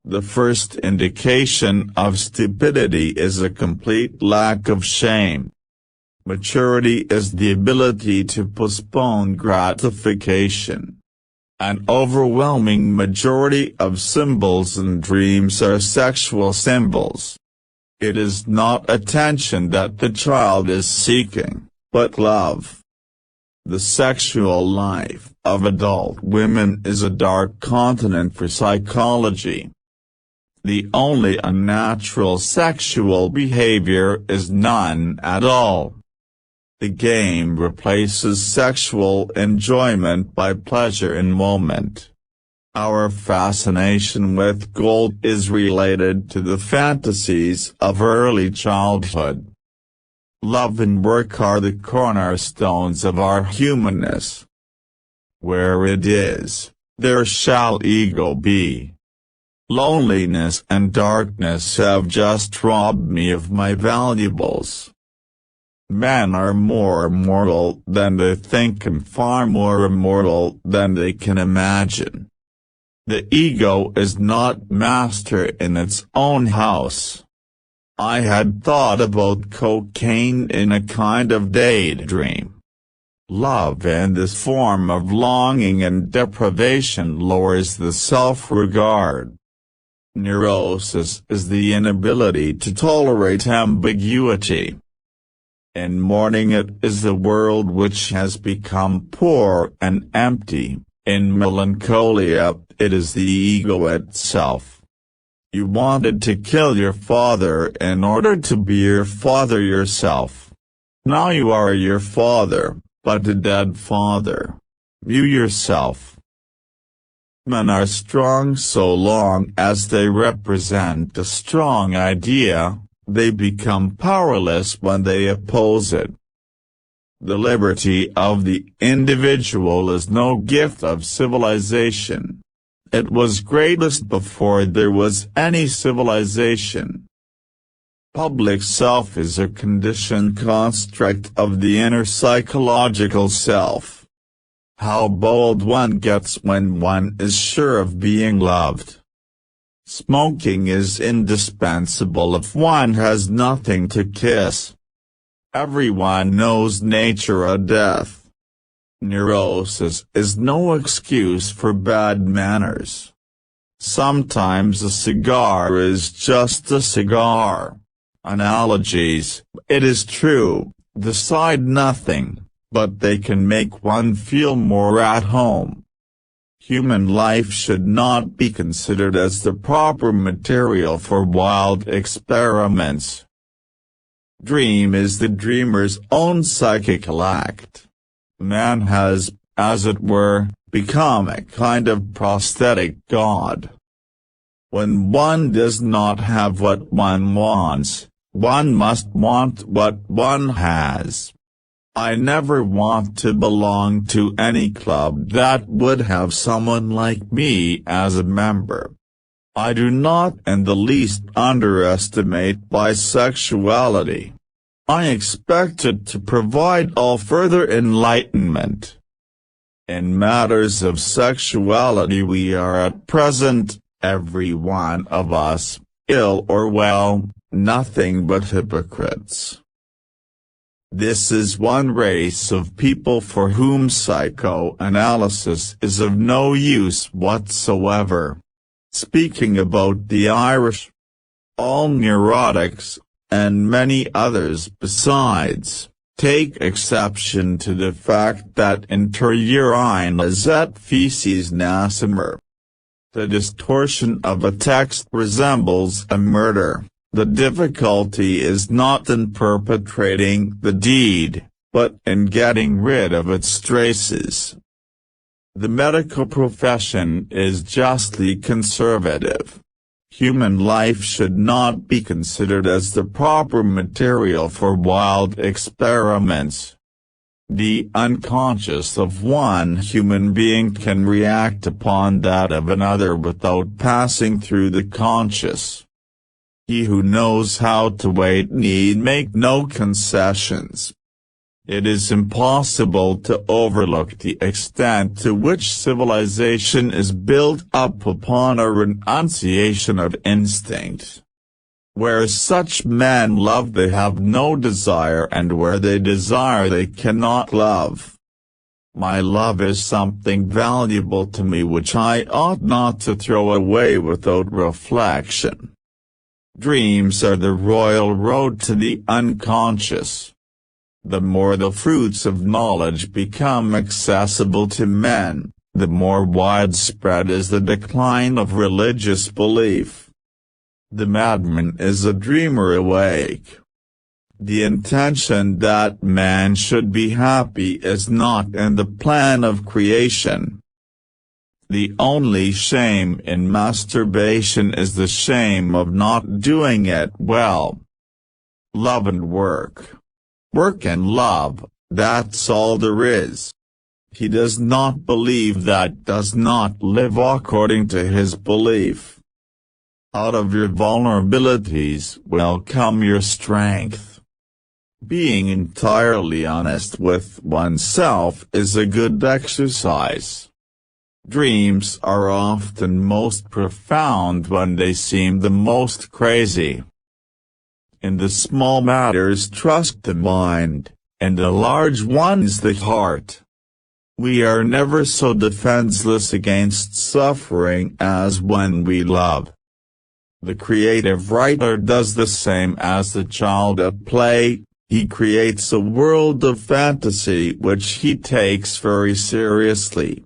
The first indication of stupidity is a complete lack of shame. Maturity is the ability to postpone gratification. An overwhelming majority of symbols and dreams are sexual symbols. It is not attention that the child is seeking, but love. The sexual life of adult women is a dark continent for psychology. The only unnatural sexual behavior is none at all. The game replaces sexual enjoyment by pleasure in moment. Our fascination with gold is related to the fantasies of early childhood. Love and work are the cornerstones of our humanness. Where it is, there shall ego be. Loneliness and darkness have just robbed me of my valuables. Men are more immortal than they think and far more immortal than they can imagine. The ego is not master in its own house. I had thought about cocaine in a kind of daydream. Love in this form of longing and deprivation lowers the self-regard. Neurosis is the inability to tolerate ambiguity. In mourning it is the world which has become poor and empty. In melancholia, it is the ego itself. You wanted to kill your father in order to be your father yourself. Now you are your father, but a dead father. You yourself. Men are strong so long as they represent a strong idea. They become powerless when they oppose it. The liberty of the individual is no gift of civilization. It was greatest before there was any civilization. Public self is a conditioned construct of the inner psychological self. How bold one gets when one is sure of being loved. Smoking is indispensable if one has nothing to kiss. Everyone knows nature a death. Neurosis is no excuse for bad manners. Sometimes a cigar is just a cigar. Analogies, it is true, decide nothing, but they can make one feel more at home. Human life should not be considered as the proper material for wild experiments. Dream is the dreamer's own psychical act. Man has, as it were, become a kind of prosthetic god. When one does not have what one wants, one must want what one has. I never want to belong to any club that would have someone like me as a member. I do not in the least underestimate bisexuality. I expect it to provide all further enlightenment. In matters of sexuality we are at present, every one of us, ill or well, nothing but hypocrites. This is one race of people for whom psychoanalysis is of no use whatsoever. Speaking about the Irish, all neurotics, and many others besides, take exception to the fact that interurine is et feces nascimer. The distortion of a text resembles a murder. The difficulty is not in perpetrating the deed, but in getting rid of its traces. The medical profession is justly conservative. Human life should not be considered as the proper material for wild experiments. The unconscious of one human being can react upon that of another without passing through the conscious. He who knows how to wait need make no concessions. It is impossible to overlook the extent to which civilization is built up upon a renunciation of instinct. Where such men love they have no desire, and where they desire they cannot love. My love is something valuable to me which I ought not to throw away without reflection. Dreams are the royal road to the unconscious. The more the fruits of knowledge become accessible to men, the more widespread is the decline of religious belief. The madman is a dreamer awake. The intention that man should be happy is not in the plan of creation. The only shame in masturbation is the shame of not doing it well. Love and work. Work and love, that's all there is. He does not believe that does not live according to his belief. Out of your vulnerabilities will come your strength. Being entirely honest with oneself is a good exercise. Dreams are often most profound when they seem the most crazy. In the small matters trust the mind, in the large ones the heart. We are never so defenseless against suffering as when we love. The creative writer does the same as the child at play. He creates a world of fantasy which he takes very seriously.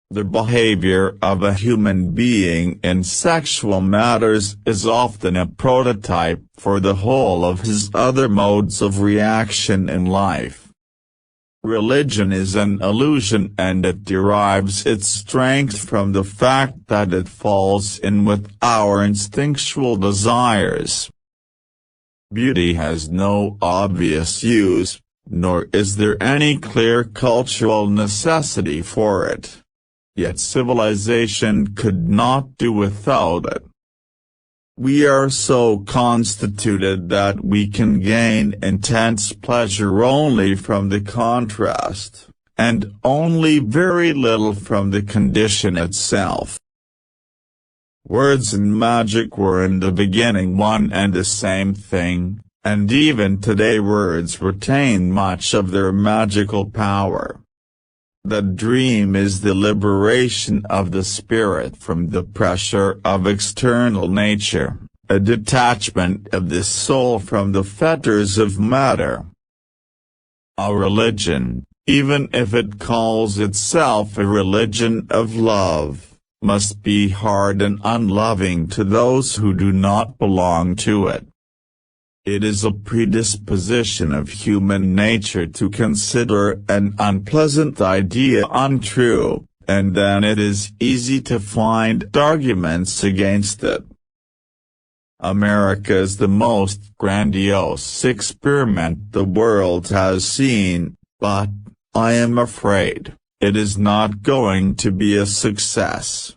The behavior of a human being in sexual matters is often a prototype for the whole of his other modes of reaction in life. Religion is an illusion, and it derives its strength from the fact that it falls in with our instinctual desires. Beauty has no obvious use, nor is there any clear cultural necessity for it. Yet civilization could not do without it. We are so constituted that we can gain intense pleasure only from the contrast, and only very little from the condition itself. Words and magic were in the beginning one and the same thing, and even today words retain much of their magical power. The dream is the liberation of the spirit from the pressure of external nature, a detachment of the soul from the fetters of matter. A religion, even if it calls itself a religion of love, must be hard and unloving to those who do not belong to it. It is a predisposition of human nature to consider an unpleasant idea untrue, and then it is easy to find arguments against it. America is the most grandiose experiment the world has seen, but, I am afraid, it is not going to be a success.